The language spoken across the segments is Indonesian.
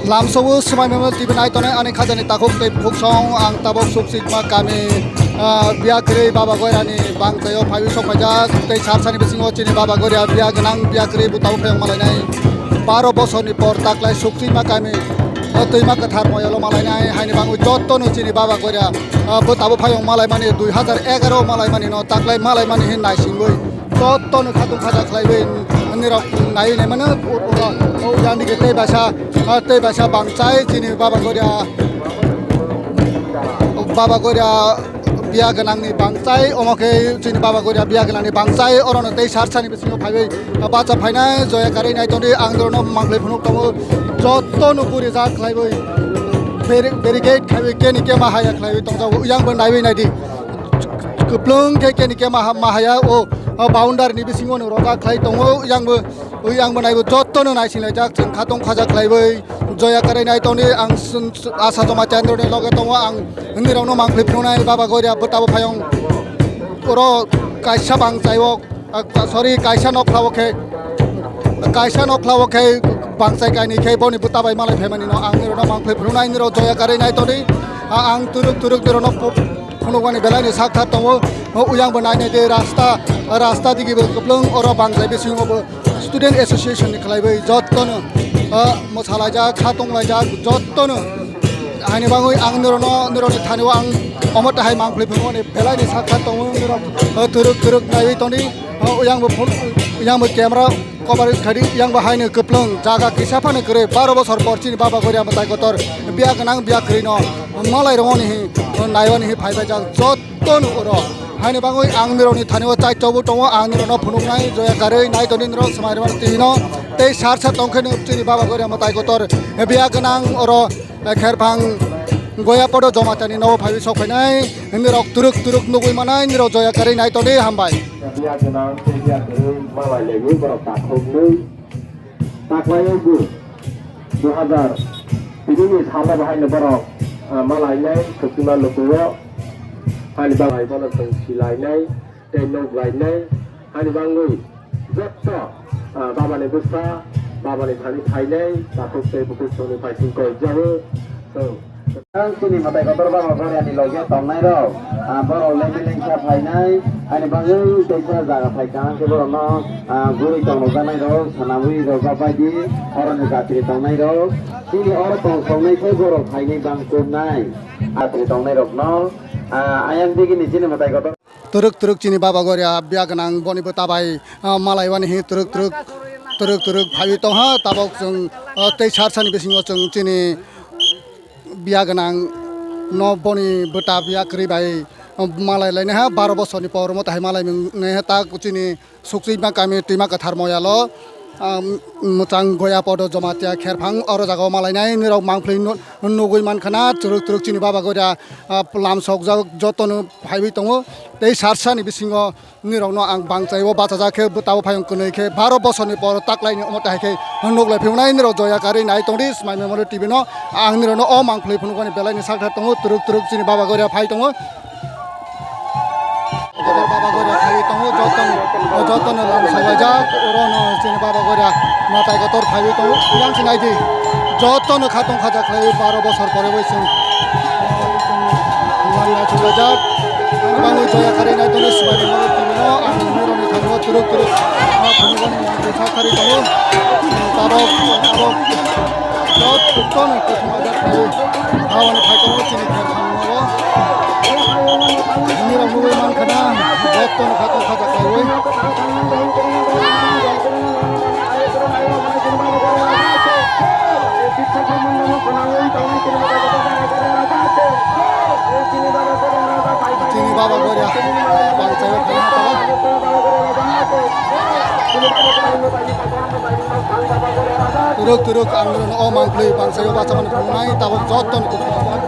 lamsawu semai memang tiba naik tonai ane khazani takuk tei fuksong ang tabok suksik ma kami biak kiri baba goirani bang tayo phawi sok majak tei sarsani bisingo chini baba goria biak genang biak kiri butaw phayong malai nai 12 বছরনি পর তাকলাই suksik ma kami teuima kathar moyalo malai nai haini bang jottonu chini baba goria butaw phayong malai mani 2011 malai mani no taklai malai mani hin nai singoi jottonu khatung khajak khlaibai nirok nai nai mana yang di tei bahasa bangcai chini baba goria biak genang ni bangcai omoke chini baba goria biak genang ni bangcai orono tei sarsani bisingo phaibai bacha phainai joya kari nai toni angdorno manglai phunuk tomo jottonu puri jak khlaibai barricade khaibai keni ke mahaya khlaibai tongjago yang ban naibai naidi keplung ke keni ke mahaya o boundary ni bisingo no roga khlai tongo yang ban naibai jottonu nai sinai jak ching khatong khaja khlaibai joya kari nai toni ang asa joma chandro ni loge tongo ang nirokno mangklai phunai baba goria butaw phayong oro kaisa bangchaio sorry kaisa noklawo ke bangchai kaini ke boni butabai malai phaimani no ang nirokno mangklai phunai niro joya kari nai toni ang turuk nirokno phunugani belani sakha tongo uyang ban nai de rasta digi keplung oro bangchai bisingo student association ni khlaibai jottonu mosalajak khatung lajak jottonu haini bangoi ang nirokno thaniwa ang omota hai mangklai phunoni belani sakha tongo nirok turuk nai toni uyang camera coverage khadi yang bahai keplung jaga kisapane kere 12 বছর পর chini baba goria matai kotor biak nang biak krino malai rongoni naiwani phaibai jak jottonu oro haini bangoi ang nirokni thaniwa chai chobu tongo ang nirokno phunuknai joya kari nai toni nirok smairman tino tei sarsa tongkhene chini baba goria matai kotor biak nang oro kherphang goya podo joma tani no phaibi sok phainai nirok turuk nugui manai nirok joya kari nai toni hambai biak nang biak kari malai legi borok takhumni taklai bu 2000 ini sama bahai borok malai nai ketima lukuwo hani bangai bola tong silai nai tenok lai nai hani bangui jotto baba ne busa baba ne thani thai nai takhuk te buku soni pai sing ko jawe so ang sini matai kotor baba goria ni loge tong nai ro boro legi lengsa phai nai hani bangai teisa jaga phai kan ke boro no guri tong loga nai ro sanabui ro babai di orone jatri tong nai ro sini oro tong nai ke boro phai ni bang kum nai atri tong nai rok no ayam digi ni sini matai kotor turuk chini baba goria biak nang boni butabai malai wani hi turuk phaibi tong ha tabok chung tei sarsani bisingo chung chini biak nang no boni buta biak kri bai malai laine ha 12 বছরনি পর মত hai malai ne ta chini suksik ma kami tima kathar moyalo muchang goya podo jomatia kherphang oro jaga malai nai nirok mangphlai nugui mankhana turuk chini baba goria lam sokjak jotonu phaibi tongo tei sarsani bisingo nirokno ang bangchaio bachajak butaw phayong kunui khe 12 বছরনি পর taklaini omota hai khe nuglai phunai nirok joya kari nai tongri smai memory tv no ang nirokno o mangphlai phunugani belai sakha tongo turuk chini baba goria phai tongo baba goria phai tongo jottonu lam sawajak orono chini baba goria matai kotor phaibi tongo uyang sinai di jottonu khatung khajak khlai 12 বছর pore boising manna chulajak bangu joya kari nai toni smai memory tv no ang nirokni thaniwa turuk phunugani mangphlai sakhari tongo tabok jottonu kuthumajak khlai hawani phai tongo chini kherphang no nirok nugui mankhana jottonu khatung khajak khlaibai chini baba goria bangchaio phai turuk angron o mangphlai bangchaio bachaman phunai tabok jottonu kuthumajak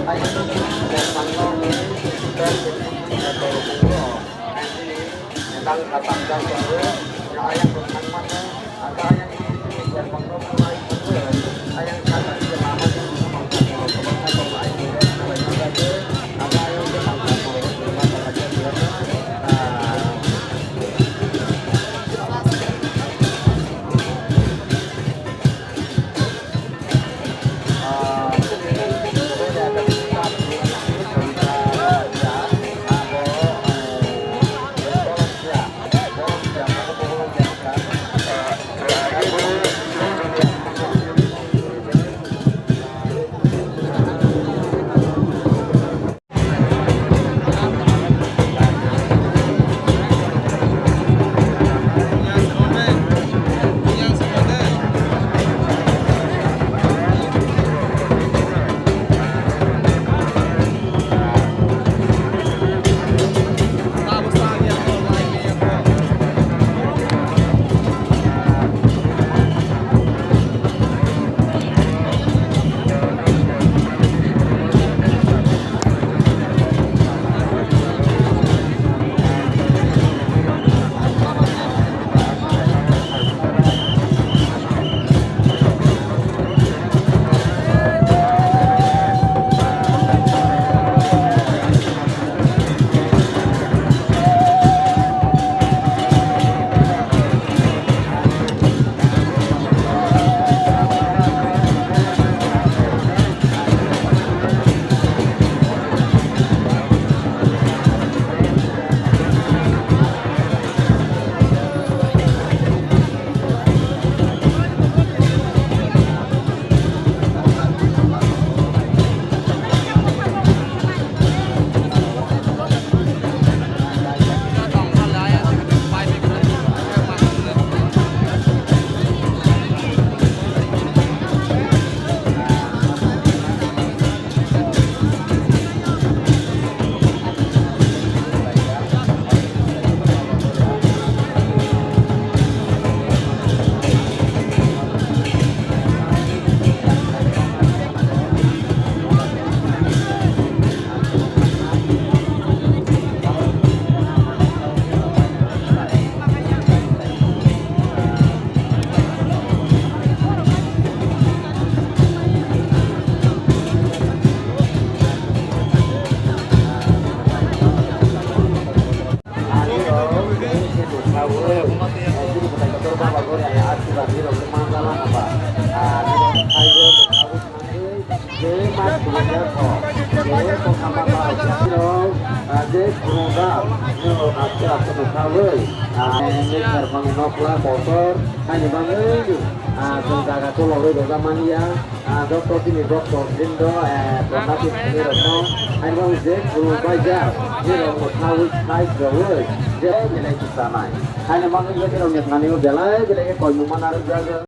Hanya